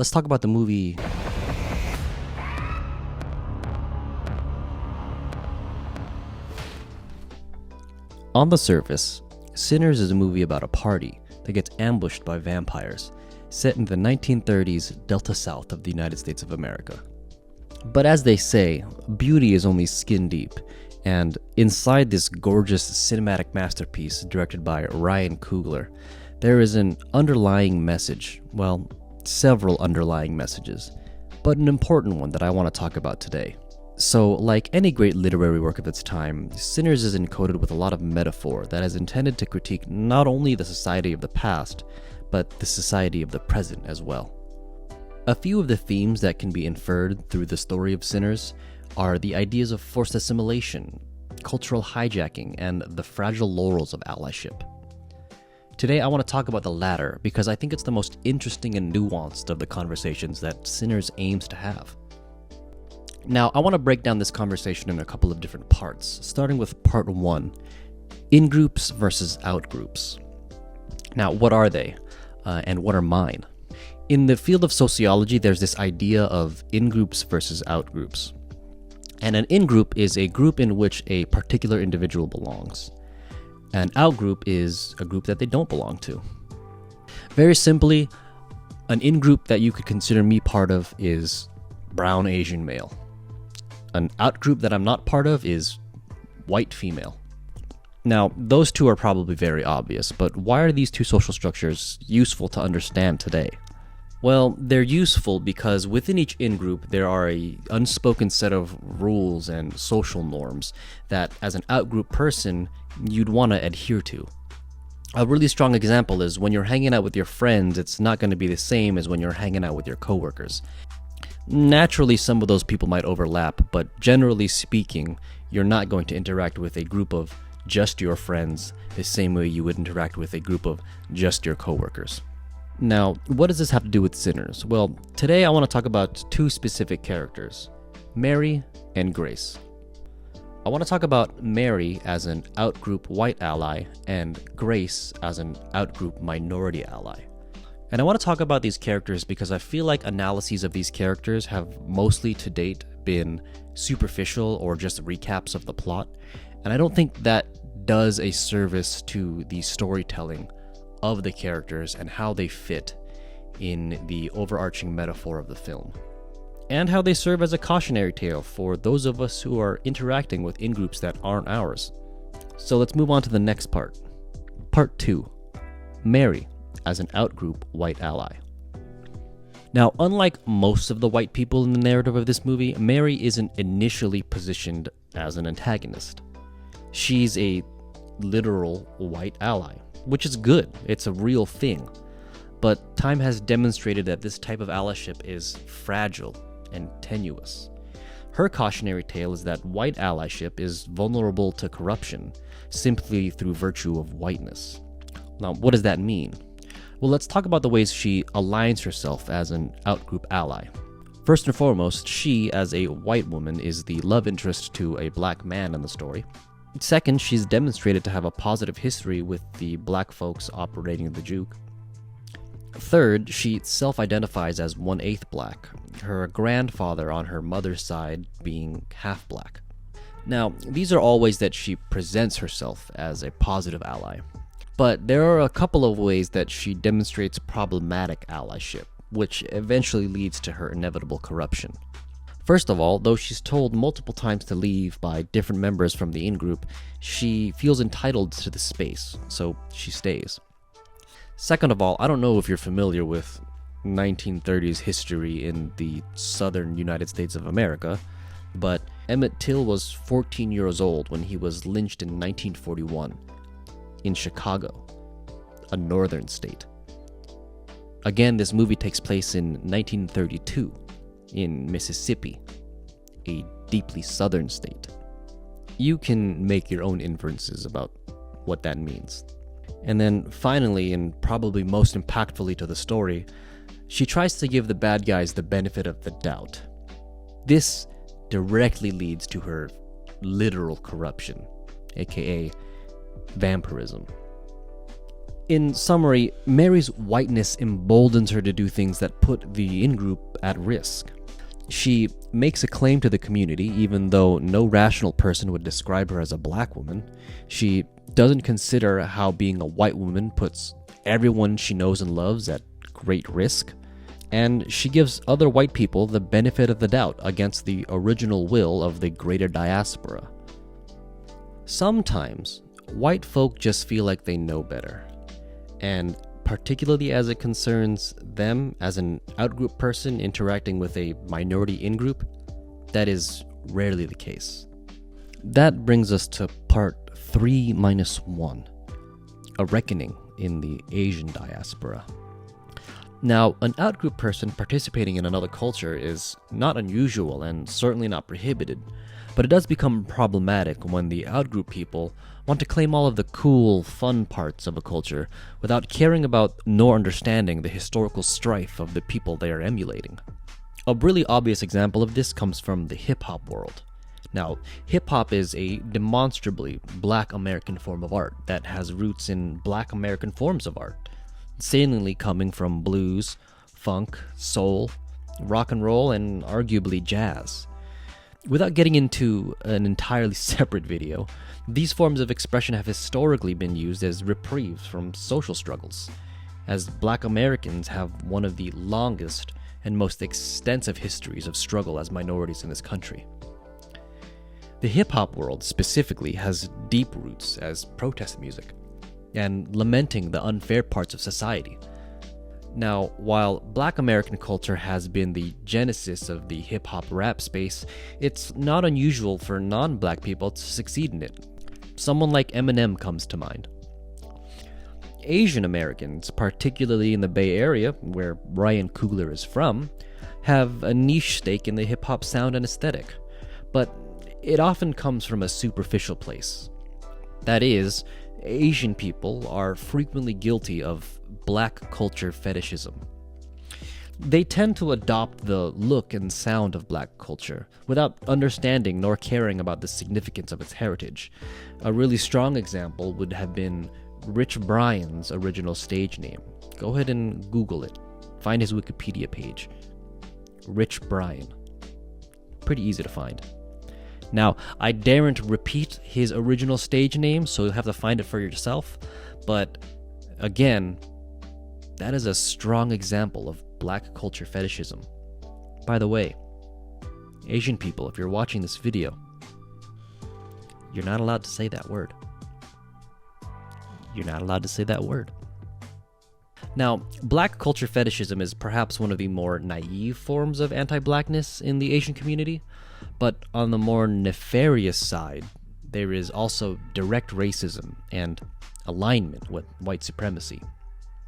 let's talk about the movie. On the surface, Sinners is a movie about a party that gets ambushed by vampires, set in the 1930s Delta South of the United States of America. But as they say, beauty is only skin deep, and inside this gorgeous cinematic masterpiece directed by Ryan Coogler, there is an underlying message, well, several underlying messages, but an important one that I want to talk about today. So, like any great literary work of its time, Sinners is encoded with a lot of metaphor that is intended to critique not only the society of the past, but the society of the present as well. A few of the themes that can be inferred through the story of Sinners are the ideas of forced assimilation, cultural hijacking, and the fragile laurels of allyship. Today I want to talk about the latter because I think it's the most interesting and nuanced of the conversations that Sinners aims to have. Now, I want to break down this conversation in a couple of different parts, starting with part 1, in-groups versus out-groups. Now, what are they? And what are mine? In the field of sociology, there's this idea of in-groups versus out-groups. And an in-group is a group in which a particular individual belongs. An out-group is a group that they don't belong to. Very simply, an in-group that you could consider me part of is brown Asian male. An out-group that I'm not part of is white female. Now, those two are probably very obvious, but why are these two social structures useful to understand today? Well, they're useful because within each in-group there are an unspoken set of rules and social norms that, as an out-group person, you'd want to adhere to. A really strong example is when you're hanging out with your friends, it's not going to be the same as when you're hanging out with your coworkers. Naturally, some of those people might overlap, but generally speaking, you're not going to interact with a group of just your friends the same way you would interact with a group of just your coworkers. Now, what does this have to do with Sinners? Well, today I want to talk about two specific characters, Mary and Grace. I want to talk about Mary as an out-group white ally and Grace as an out-group minority ally. And I want to talk about these characters because I feel like analyses of these characters have mostly to date been superficial or just recaps of the plot, and I don't think that does a service to the storytelling of the characters and how they fit in the overarching metaphor of the film, and how they serve as a cautionary tale for those of us who are interacting with in-groups that aren't ours. So let's move on to the next part. Part 2. Mary as an out-group white ally. Now, unlike most of the white people in the narrative of this movie, Mary isn't initially positioned as an antagonist. She's a literal white ally, which is good. It's a real thing. But time has demonstrated that this type of allyship is fragile and tenuous. Her cautionary tale is that white allyship is vulnerable to corruption simply through virtue of whiteness. Now, what does that mean? Well, let's talk about the ways she aligns herself as an out-group ally. First and foremost, she, as a white woman, is the love interest to a black man in the story. Second, she's demonstrated to have a positive history with the black folks operating the juke. Third, she self-identifies as 1/8 black, her grandfather on her mother's side being half black. Now, these are all ways that she presents herself as a positive ally. But there are a couple of ways that she demonstrates problematic allyship, which eventually leads to her inevitable corruption. First of all, though she's told multiple times to leave by different members from the in-group, she feels entitled to the space, so she stays. Second of all, I don't know if you're familiar with 1930s history in the southern United States of America, but Emmett Till was 14 years old when he was lynched in 1941 in Chicago, a northern state. Again, this movie takes place in 1932 in Mississippi, a deeply southern state. You can make your own inferences about what that means. And then finally, and probably most impactfully to the story, she tries to give the bad guys the benefit of the doubt. This directly leads to her literal corruption, aka vampirism. In summary, Mary's whiteness emboldens her to do things that put the in-group at risk. She makes a claim to the community, even though no rational person would describe her as a black woman. She doesn't consider how being a white woman puts everyone she knows and loves at great risk. And she gives other white people the benefit of the doubt against the original will of the greater diaspora. Sometimes, white folk just feel like they know better. And particularly as it concerns them as an outgroup person interacting with a minority in-group, that is rarely the case. That brings us to part 3-1, a reckoning in the Asian diaspora. Now, an outgroup person participating in another culture is not unusual and certainly not prohibited, but it does become problematic when the outgroup people want to claim all of the cool, fun parts of a culture without caring about nor understanding the historical strife of the people they are emulating. A really obvious example of this comes from the hip-hop world. Now, hip-hop is a demonstrably black American form of art that has roots in black American forms of art, salient coming from blues, funk, soul, rock and roll, and arguably jazz. Without getting into an entirely separate video, these forms of expression have historically been used as reprieves from social struggles, as black Americans have one of the longest and most extensive histories of struggle as minorities in this country. The hip-hop world specifically has deep roots as protest music and lamenting the unfair parts of society. Now, while black American culture has been the genesis of the hip-hop rap space, it's not unusual for non-black people to succeed in it. Someone like Eminem comes to mind. Asian Americans, particularly in the Bay Area, where Ryan Coogler is from, have a niche stake in the hip-hop sound and aesthetic, but it often comes from a superficial place. That is, Asian people are frequently guilty of black culture fetishism. They tend to adopt the look and sound of black culture without understanding nor caring about the significance of its heritage. A really strong example would have been Rich Brian's original stage name. Go ahead and Google it. Find his Wikipedia page. Rich Brian. Pretty easy to find. Now, I daren't repeat his original stage name, so you'll have to find it for yourself, but again, that is a strong example of black culture fetishism. By the way, Asian people, if you're watching this video, you're not allowed to say that word. You're not allowed to say that word. Now, black culture fetishism is perhaps one of the more naive forms of anti-blackness in the Asian community, but on the more nefarious side, there is also direct racism and alignment with white supremacy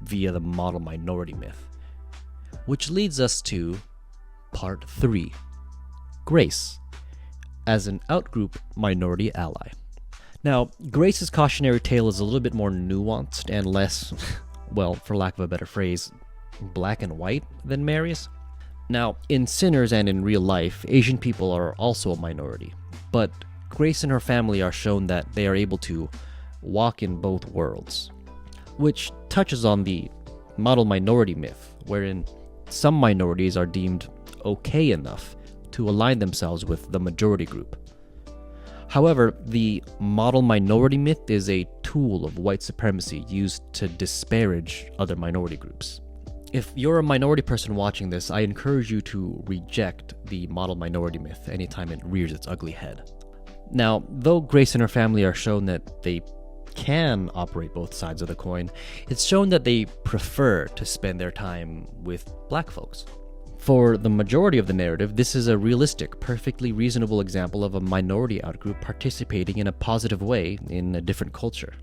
via the model minority myth. Which leads us to part 3, Grace, as an outgroup minority ally. Now, Grace's cautionary tale is a little bit more nuanced and less, well, for lack of a better phrase, black and white than Mary's. Now, in Sinners and in real life, Asian people are also a minority, but Grace and her family are shown that they are able to walk in both worlds, which touches on the model minority myth, wherein some minorities are deemed okay enough to align themselves with the majority group. However, the model minority myth is a tool of white supremacy used to disparage other minority groups. If you're a minority person watching this, I encourage you to reject the model minority myth anytime it rears its ugly head. Now, though Grace and her family are shown that they can operate both sides of the coin, it's shown that they prefer to spend their time with black folks. For the majority of the narrative, this is a realistic, perfectly reasonable example of a minority outgroup participating in a positive way in a different culture.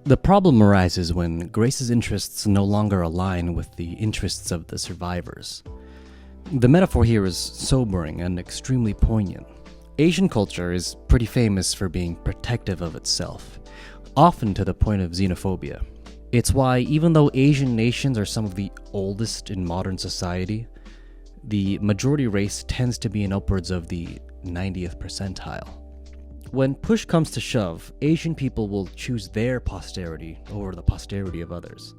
The problem arises when Grace's interests no longer align with the interests of the survivors. The metaphor here is sobering and extremely poignant. Asian culture is pretty famous for being protective of itself, often to the point of xenophobia. It's why, even though Asian nations are some of the oldest in modern society, the majority race tends to be in upwards of the 90th percentile. When push comes to shove, Asian people will choose their posterity over the posterity of others.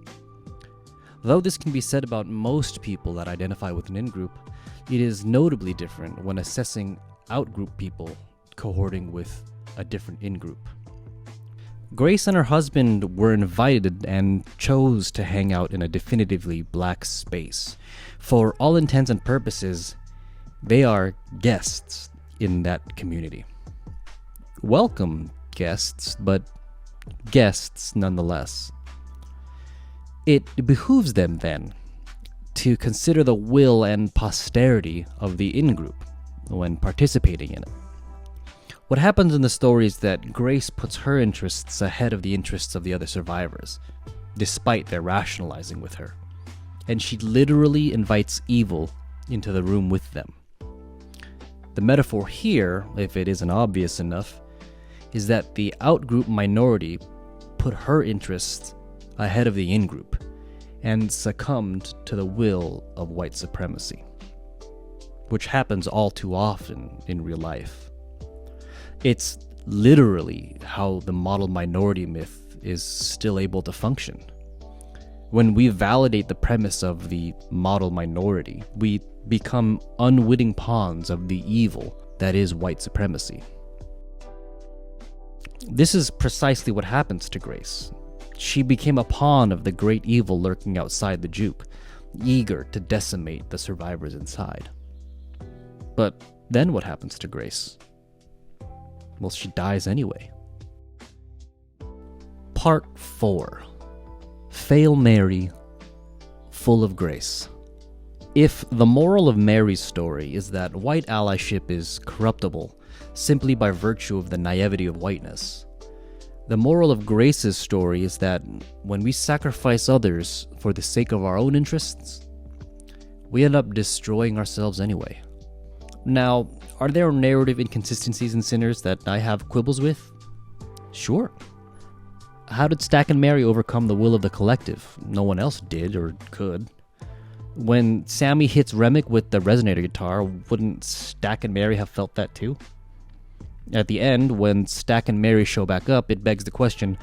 Though this can be said about most people that identify with an in-group, it is notably different when assessing out-group people cohorting with a different in-group. Grace and her husband were invited and chose to hang out in a definitively black space. For all intents and purposes, they are guests in that community. Welcome guests, but guests nonetheless. It behooves them, then, to consider the will and posterity of the in-group when participating in it. What happens in the story is that Grace puts her interests ahead of the interests of the other survivors, despite their rationalizing with her. And she literally invites evil into the room with them. The metaphor here, if it isn't obvious enough, is that the out-group minority put her interests ahead of the in-group and succumbed to the will of white supremacy, which happens all too often in real life. It's literally how the model minority myth is still able to function. When we validate the premise of the model minority, we become unwitting pawns of the evil that is white supremacy. This is precisely what happens to Grace. She became a pawn of the great evil lurking outside the juke, eager to decimate the survivors inside. But then what happens to Grace? Well, she dies anyway. Part 4. Fail Mary, Full of Grace. If the moral of Mary's story is that white allyship is corruptible simply by virtue of the naivety of whiteness, the moral of Grace's story is that when we sacrifice others for the sake of our own interests, we end up destroying ourselves anyway. Now, are there narrative inconsistencies in Sinners that I have quibbles with? Sure. How did Stack and Mary overcome the will of the collective? No one else did or could. When Sammy hits Remick with the resonator guitar, wouldn't Stack and Mary have felt that too? At the end, when Stack and Mary show back up, it begs the question,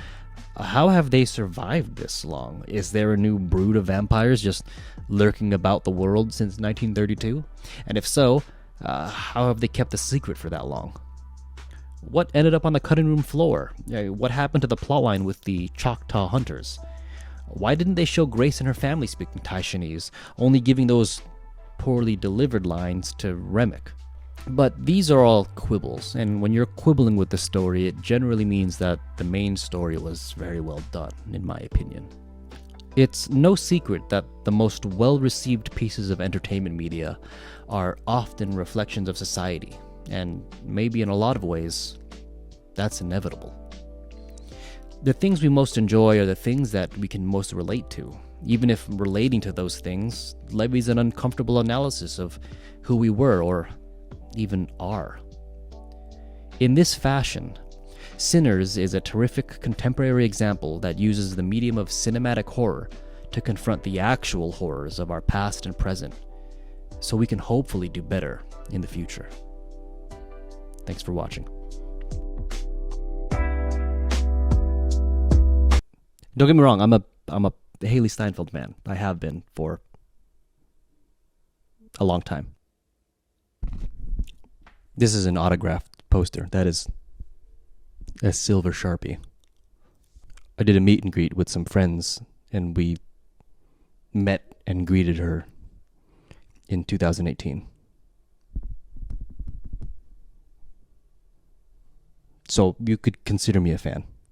how have they survived this long? Is there a new brood of vampires just lurking about the world since 1932? And if so, how have they kept the secret for that long? What ended up on the cutting room floor? What happened to the plotline with the Choctaw hunters? Why didn't they show Grace and her family speaking Taishanese, only giving those poorly delivered lines to Remick? But these are all quibbles, and when you're quibbling with the story, it generally means that the main story was very well done, in my opinion. It's no secret that the most well-received pieces of entertainment media are often reflections of society, and maybe in a lot of ways, that's inevitable. The things we most enjoy are the things that we can most relate to, even if relating to those things levies an uncomfortable analysis of who we were or even are. In this fashion, Sinners is a terrific contemporary example that uses the medium of cinematic horror to confront the actual horrors of our past and present, so we can hopefully do better in the future. Thanks for watching. Don't get me wrong, I'm a Haley Steinfeld fan. I have been for a long time. This is an autographed poster. That is a silver Sharpie. I did a meet and greet with some friends, and we met and greeted her in 2018. So you could consider me a fan.